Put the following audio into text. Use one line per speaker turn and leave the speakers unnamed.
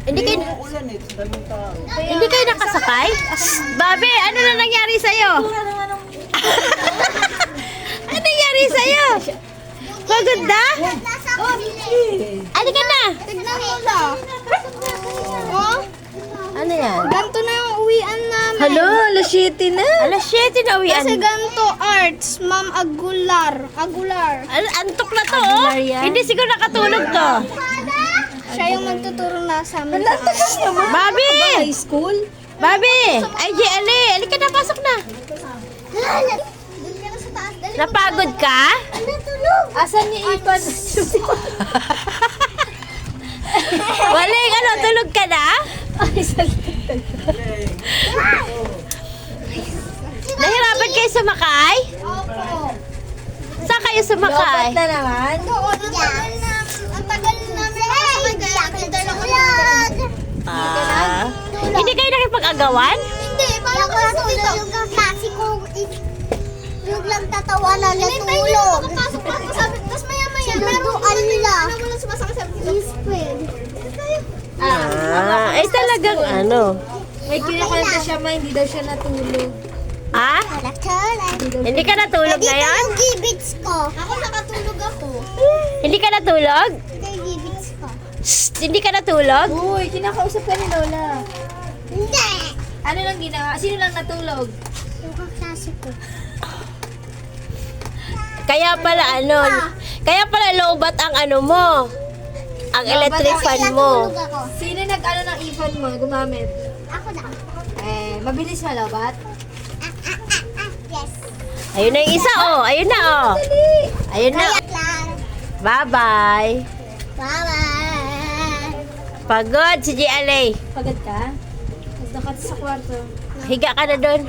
Hindi kayo,
Ulan eh, daming tao.
hindi kayo nakasakay? Babe, ano na nangyari sa'yo? Ano nangyari sa'yo? Pagod na? Ano ka na?
Tignan mo lang. Oh,
Ano yan?
ganito na yung uwian namin.
Hello, alas 7 na. Alas 7 na uwian.
Kasi ganito arts, Ma'am Agular.
Antok na to, oh. Hindi siguro nakatulog to.
Siya yung magtuturo na sa amin. Sa arts.
Babi!
High school?
Babi! Ay, Ali! Halika na, pasok na.
Doon ka na sa taas. Dali.
Napagod ka?
Natulog.
Asan ni Ipan?
Waling, ano, tulog ka na? Nahirapan kayo sumakay?
Opo.
Saan kayo sumakay?
na naman.
Doon, ang tagal namin nakasakay kaya nagtitay lang ako.
Ah, hindi kayo nakipag-agawan?
Hindi, parang kaso dito. Yung klase ko, yung lang tatawanan na tulog. Makapasok-pasok sabi, tapos maya-maya, sinuduan nila. Ano mo lang sumasakay sabi ko? Whisper.
Eh talagang ano?
May kinakwenta siya ma, hindi daw siya natulog.
Ah? Hindi ka natulog
Dito
ngayon?
yung gibits ko. Ako nakatulog ako.
Hindi ka natulog?
Dito yung gibits ko.
Shh, hindi ka natulog?
Uy, kinakausap ka ni Lola.
Hindi.
Ano lang ginawa? Sino lang natulog?
Yung kaklase ko.
Kaya pala ano? Kaya pala low-bat ang ano mo? Ang electric fan mo.
Natulog ako.
Sino nag-ano ng Ipan mo, gumamit?
Ako na.
Mabilis malabat?
Yes.
Ayun na yung isa, oh. Ayun na, oh. Ayun na.
Kaya lang.
Bye-bye.
Bye-bye.
Pagod si G. Alay.
Pagod ka? Nakat sa kwarto.
Higa ka na doon.